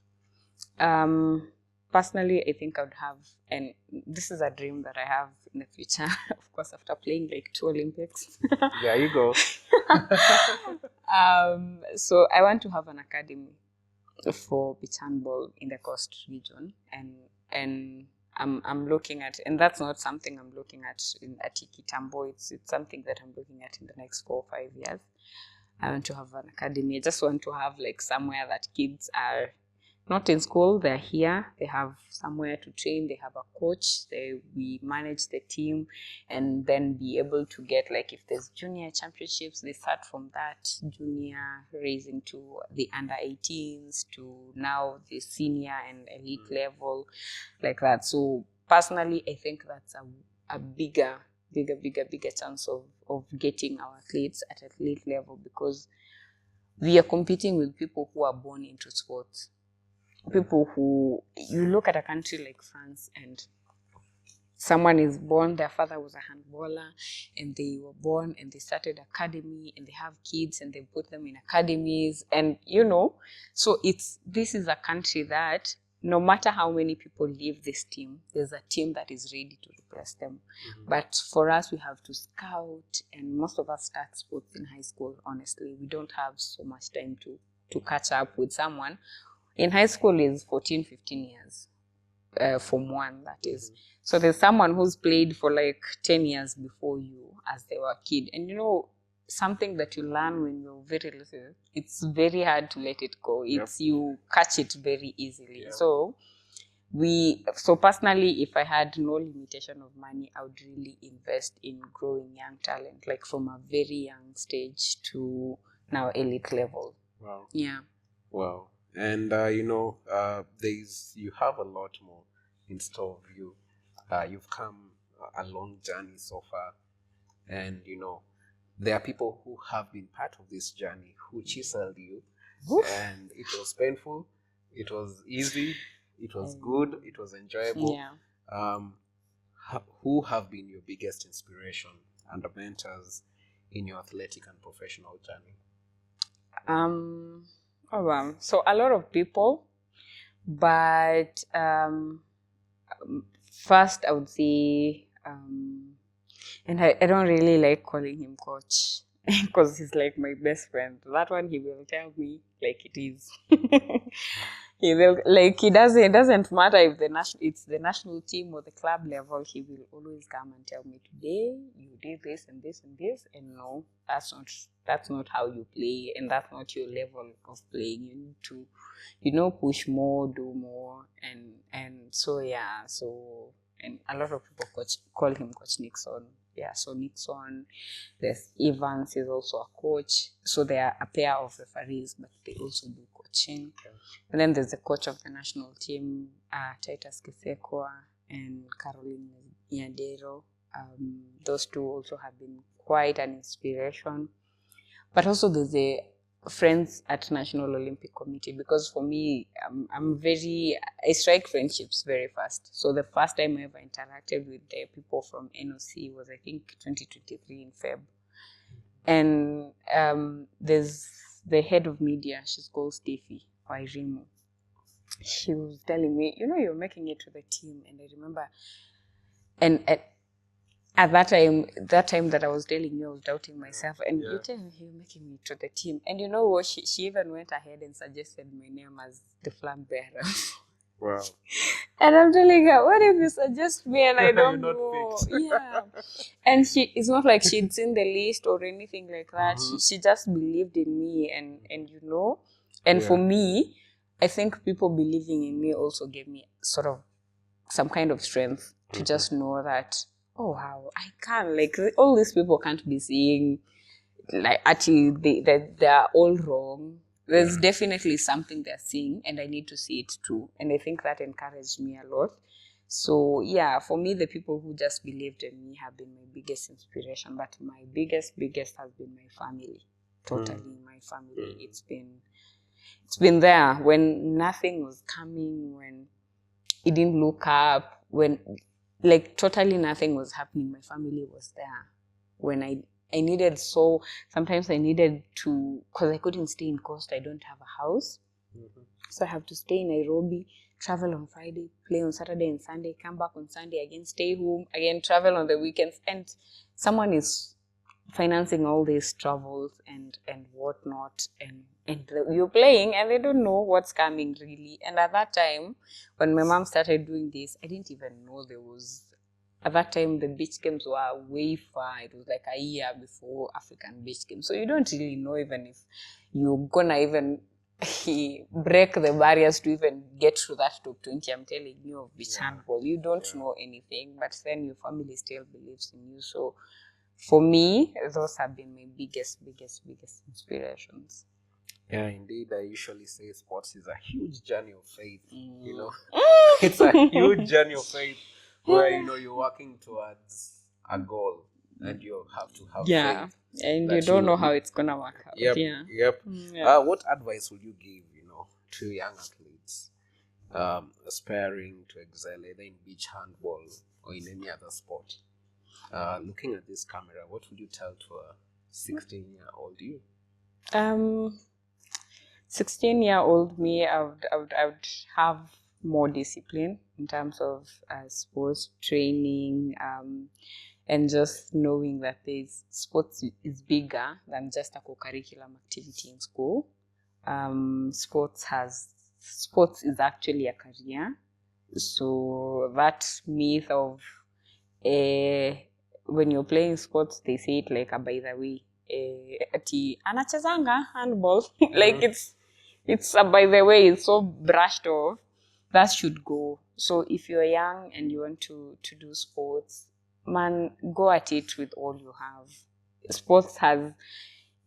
Personally, I think I would have, and this is a dream that I have in the future, of course, after playing like 2 Olympics. There you go. So I want to have an academy for beach handball in the coast region, and I'm looking at, and that's not something I'm looking at at Ikitambo. It's something that I'm looking at in the next 4 or 5 years. I want to have an academy. I just want to have like somewhere that kids are not in school, they're here, they have somewhere to train, they have a coach, we manage the team, and then be able to get, like, if there's junior championships, they start from that junior, raising to the under 18s, to now the senior and elite level, like that. So personally, I think that's a bigger chance of getting our athletes at elite level, because we are competing with people who are born into sports. People who, you look at a country like France, and someone is born, their father was a handballer, and they were born and they started academy, and they have kids and they put them in academies, and so this is a country that no matter how many people leave this team, there's a team that is ready to replace them. But for us, we have to scout, and most of us start sports in high school. Honestly, we don't have so much time to catch up with someone. In high school is 14, 15 years, Form 1, that is. So there's someone who's played for like 10 years before you as they were a kid. And something that you learn when you're very little, it's very hard to let it go. You catch it very easily. Yep. So personally, if I had no limitation of money, I would really invest in growing young talent, like from a very young stage to now elite level. Wow. Yeah. Wow. And you have a lot more in store of you. You've come a long journey so far, and there are people who have been part of this journey who chiseled you. Oof. And it was painful, it was easy, it was good, it was enjoyable. Yeah. Who have been your biggest inspiration and mentors in your athletic and professional journey? So a lot of people, but first I would say, and I don't really like calling him coach because he's like my best friend. That one, he will tell me like it is. He will, like, it doesn't matter if it's the national team or the club level. He will always come and tell me, today you did this and this and this, and no, that's not how you play, and that's not your level of playing. You need to push more, do more, and so yeah. So, and a lot of people call him Coach Nixon. Yeah, so Nixon, there's Evans is also a coach. So they are a pair of referees, but they also do coaching. Okay. And then there's the coach of the national team, Titus Kisekwa and Caroline Nyadero. Those two also have been quite an inspiration. But also there's the friends at National Olympic Committee, because for me, I strike friendships very fast. So the first time I ever interacted with the people from NOC was, I think, 2023 in Feb. And there's the head of media, she's called Steffi Wairimu. She was telling me, you're making it to the team. And I remember, and at that time that I was telling you, I was doubting myself, and you tell me you're making me to the team. And you know what? She even went ahead and suggested my name as the flag bearer. Wow. And I'm telling her, what if you suggest me and I don't know? Yeah. And it's not like she'd seen the list or anything like that. She just believed in me, and for me, I think people believing in me also gave me sort of some kind of strength to just know that, oh wow, I can't, like, all these people can't be seeing, like, actually they are all wrong. There's definitely something they're seeing, and I need to see it too. And I think that encouraged me a lot. So yeah, for me, the people who just believed in me have been my biggest inspiration. But my biggest has been my family. Totally my family. It's been there when nothing was coming, when it didn't look up, when like totally nothing was happening. My family was there when I needed. So sometimes I needed to, because I couldn't stay in Coast. I don't have a house. So I have to stay in Nairobi, travel on Friday, play on Saturday and Sunday, come back on Sunday, again stay home, again travel on the weekends. And someone is financing all these travels and whatnot, and you're playing and they don't know what's coming really. And at that time, when my mom started doing this, I didn't even know there was at that time the beach games were way far. It was like a year before African beach games, so you don't really know even if you're gonna even break the barriers to even get to that top 20. I'm telling you, of beach handball, you don't know anything, but then your family still believes in you. So for me, those have been my biggest inspirations. Yeah, indeed. I usually say sports is a huge journey of faith. You know, it's a huge journey of faith where you're working towards a goal, and you have to have faith. And you don't know how it's gonna work out. Yep. What advice would you give, to young athletes aspiring to excel either in beach handball or in any other sport? Looking at this camera, what would you tell to a 16-year-old you? 16-year-old me, I would have more discipline in terms of sports training, and just knowing that sports is bigger than just a co-curriculum activity in school. Sports is actually a career. So that myth of when you're playing sports, they say it like by the way, ati anachezanga handball, like it's by the way, it's so brushed off. That should go. So if you're young and you want to do sports, man, go at it with all you have. Sports has,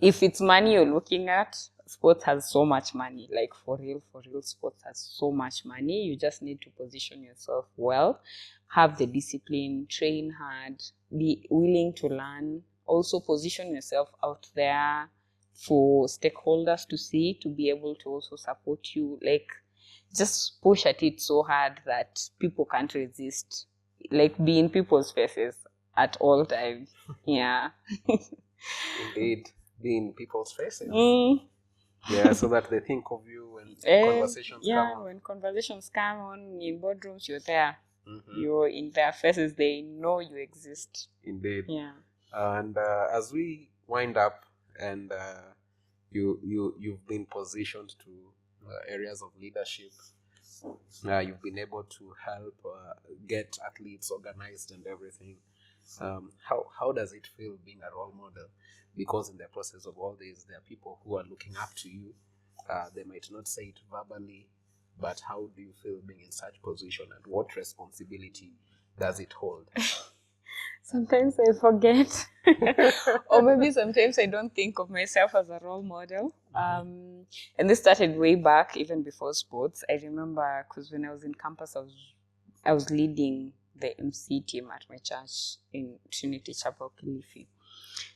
if it's money you're looking at, sports has so much money. Like for real, sports has so much money. You just need to position yourself well, have the discipline, train hard, be willing to learn. Also position yourself out there for stakeholders to see, to be able to also support you. Like, just push at it so hard that people can't resist. Like, be in people's faces at all times. Yeah. Indeed, be in people's faces. Yeah, so that they think of you when conversations come on. Yeah, when conversations come on in boardrooms, you're there. You're in their faces. They know you exist. Indeed. Yeah. And as we wind up, and you've been positioned to areas of leadership, you've been able to help get athletes organized and everything. How does it feel being a role model? Because in the process of all this, there are people who are looking up to you. They might not say it verbally, but how do you feel being in such position, and what responsibility does it hold? Sometimes I forget, or maybe sometimes I don't think of myself as a role model. And this started way back, even before sports. I remember because when I was in campus, I was leading the MC team at my church in Trinity Chapel, Kilifi.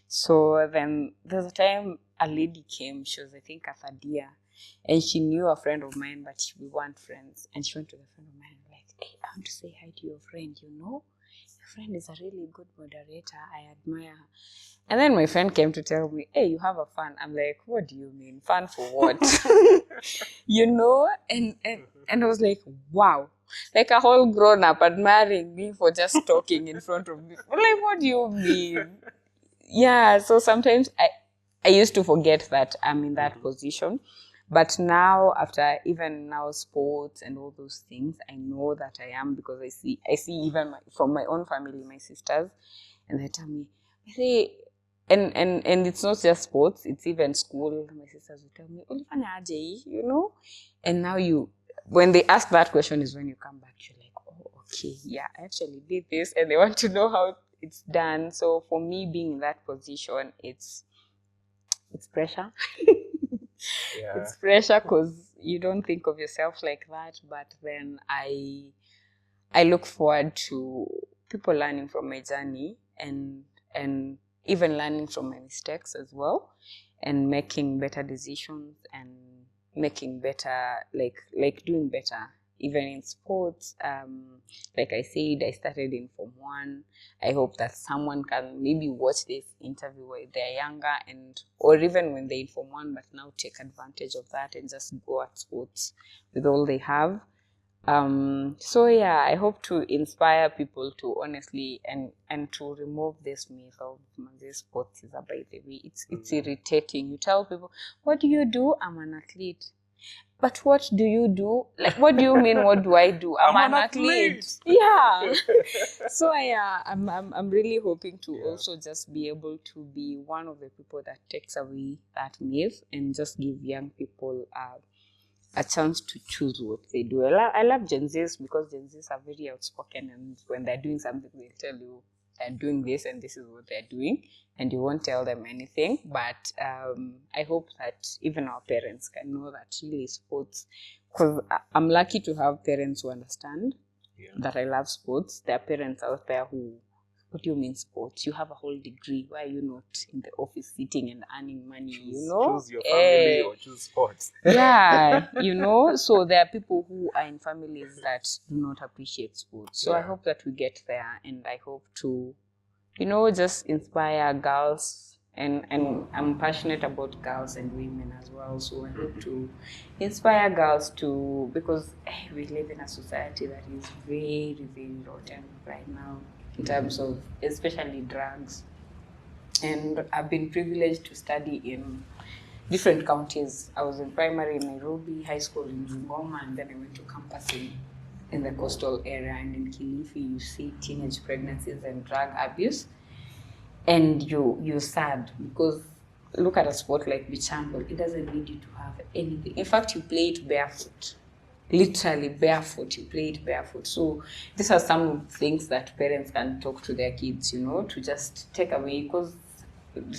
So then there's a time a lady came. She was, I think, a third year, and she knew a friend of mine, but we weren't friends. And she went to the friend of mine like, "Hey, I want to say hi to your friend. Your friend is a really good moderator. I admire her." And then my friend came to tell me, "Hey, you have a fan." I'm like, "What do you mean? Fan for what?" And I was like, wow. Like a whole grown up admiring me for just talking in front of me. I'm like, what do you mean? Yeah, so sometimes I used to forget that I'm in that position. But now, after even now sports and all those things, I know that I am, because I see even from my own family, my sisters, and they tell me, and it's not just sports, it's even school. My sisters will tell me, "Ulifanya aje," and now when they ask that question is when you come back, you're like, "Oh, okay, yeah, I actually did this," and they want to know how it's done. So for me, being in that position, it's pressure. Yeah. It's pressure because you don't think of yourself like that. But then I look forward to people learning from my journey and even learning from my mistakes as well, and making better decisions and making better, like doing better. Even in sports, like I said, I started in Form 1. I hope that someone can maybe watch this interview when they're younger, or even when they're in Form 1, but now take advantage of that and just go at sports with all they have. So yeah, I hope to inspire people to honestly and to remove this myth of this sports is a by the way. It's irritating. You tell people, "What do you do?" "I'm an athlete." but what do you do? Like, what do you mean? What do I do? I'm an athlete. Yeah. So I'm really hoping to also just be able to be one of the people that takes away that myth and just give young people a chance to choose what they do. I love Gen Zs because Gen Zs are very outspoken, and when they're doing something, they'll tell you they're doing this and this is what they're doing, and you won't tell them anything. But I hope that even our parents can know that really sports, because I'm lucky to have parents who understand that I love sports. There are parents out there who, what do you mean sports? You have a whole degree. Why are you not in the office sitting and earning money? Choose your family or choose sports. Yeah, so there are people who are in families that do not appreciate sports. So I hope that we get there, and I hope to, just inspire girls. And I'm passionate about girls and women as well. So I hope to inspire girls to, because we live in a society that is very, very rotten right now in terms of especially drugs. And I've been privileged to study in different counties. I was in primary in Nairobi, high school in Bungoma, and then I went to campus in the coastal area. And in Kilifi, you see teenage pregnancies and drug abuse. And you're sad because look at a sport like beach handball. It doesn't need you to have anything. In fact, you play it barefoot. Literally barefoot, you play it barefoot. So these are some of the things that parents can talk to their kids, to just take away, because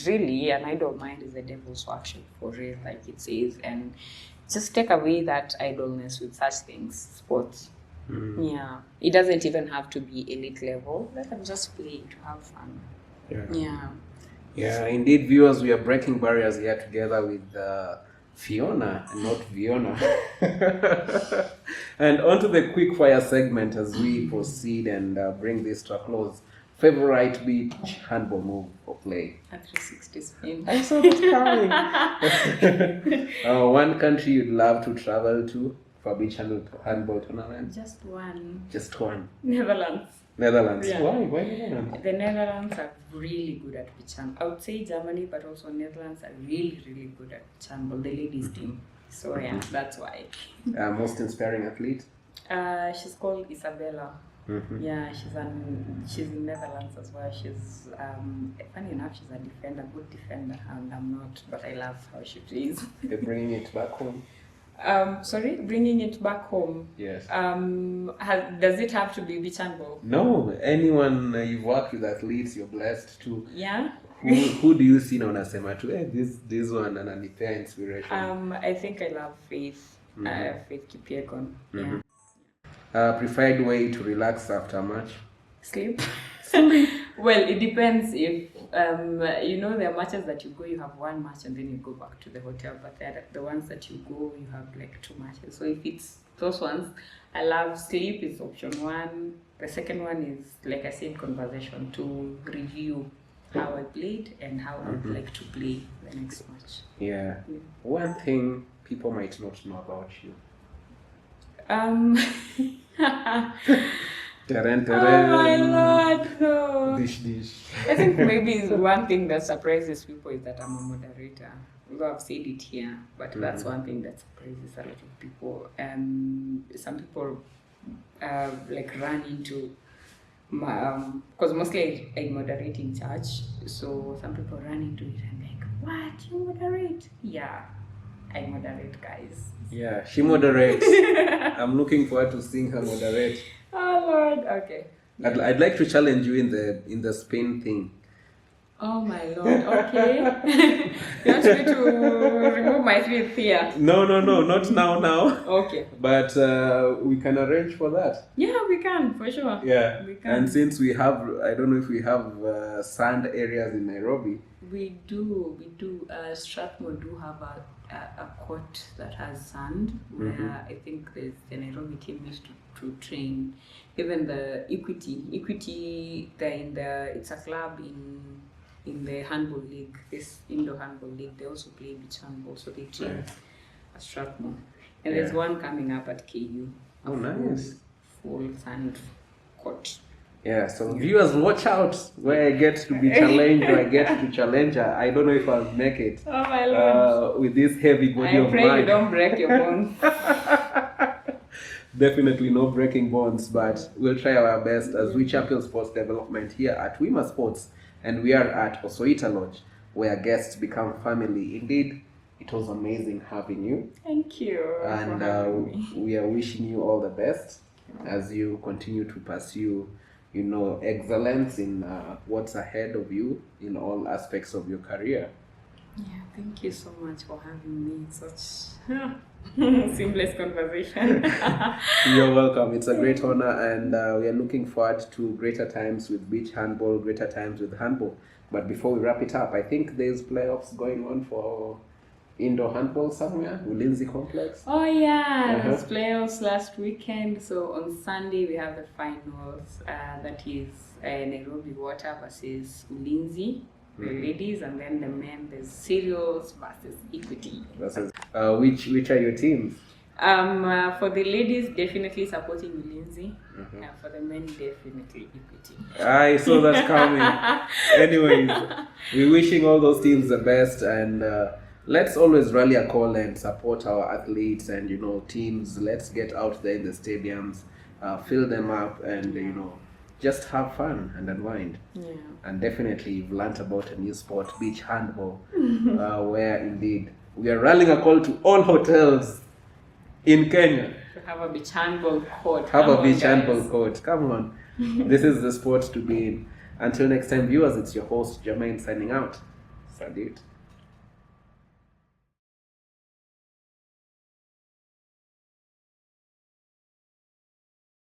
really an idle mind is the devil's workshop, for real, like it says, and just take away that idleness with such things. Sports. Yeah, it doesn't even have to be elite level. Let them just play to have fun. Yeah, indeed, viewers, we are breaking barriers here together with Fiona, not Viona. And on to the quick fire segment as we proceed and bring this to a close. Favorite beach handball move or play? A 360 spin. I saw that coming. One country you'd love to travel to for beach handball tournament? Just one. Just one. Netherlands. Yeah. Why Netherlands? The Netherlands are really good at beach handball. I would say Germany, but also Netherlands are really, really good at beach handball, the ladies team. So that's why. Most inspiring athlete? She's called Isabella. Yeah, she's in Netherlands as well. She's funny enough, she's a defender, good defender, and I'm not, but I love how she plays. They're bringing it back home. Bringing it back home. Yes. Does it have to be beach handball? No, anyone you've worked with athletes, you're blessed to. Yeah. Who do you see now unasema tu this one ananipea inspiration? I think I love Faith. Faith Kipyegon. Yeah. Preferred way to relax after a match? Sleep. Well, it depends. If there are matches that you go, you have one match and then you go back to the hotel. But the ones that you go, you have like 2 matches. So if it's those ones, I love sleep is option 1. The second one is, like I said, conversation, to review how I played and how I would like to play the next match. Yeah. One thing people might not know about you. Oh my Lord, no. Dish. I think maybe one thing that surprises people is that I'm a moderator. Although I've said it here, but that's one thing that surprises a lot of people. Some people run into because mostly I moderate in church, so some people run into it and like, what, you moderate? Yeah, I moderate, guys. Yeah, she moderates. I'm looking forward to seeing her moderate. Oh Lord, okay. I'd like to challenge you in the spin thing. Oh my Lord, okay. You want me to remove my fifth here? No, not now. Okay. But we can arrange for that. Yeah, we can, for sure. Yeah. We can. And since we have, I don't know if we have sand areas in Nairobi. We do. Strathmore do have a court that has sand, where I think the Nairobi team used to train. Even the Equity, it's a club in the handball league, this indoor handball league. They also play beach handball, so they train at Strathmore. And there's one coming up at KU. Oh, nice. Full sand court. Yeah, so viewers, watch out where I get to be challenged or I get to challenge her. I don't know if I'll make it. Oh my Lord. With this heavy body of I pray mine. you don't break your bones. Definitely no breaking bones, but we'll try our best as we champion sports development here at Wima Sports, and we are at Osoita Lodge, where guests become family. Indeed, it was amazing having you. Thank you. And we are wishing you all the best as you continue to pursue, excellence in what's ahead of you in all aspects of your career. Yeah, thank you so much for having me in such seamless conversation. You're welcome. It's a great honor, and we are looking forward to greater times with beach handball, greater times with handball. But before we wrap it up, I think there's playoffs going on for indoor handball somewhere, Ulinzi Complex. Oh yeah, there's playoffs last weekend. So on Sunday we have the finals. That is Nairobi Water versus Ulinzi, the ladies, and then the men, there's Cereals versus Equity. Which are your teams? For the ladies, definitely supporting Ulinzi. For the men, definitely Equity. I saw that coming. Anyways, we're wishing all those teams the best, and let's always rally a call and support our athletes and teams. Let's get out there in the stadiums, fill them up, and just have fun and unwind. Yeah. And definitely you've learnt about a new sport, beach handball, where indeed we are rallying a call to all hotels in Kenya to have a beach handball court. Handball court. Come on. This is the sport to be in. Until next time, viewers, it's your host Jermaine signing out. Salute.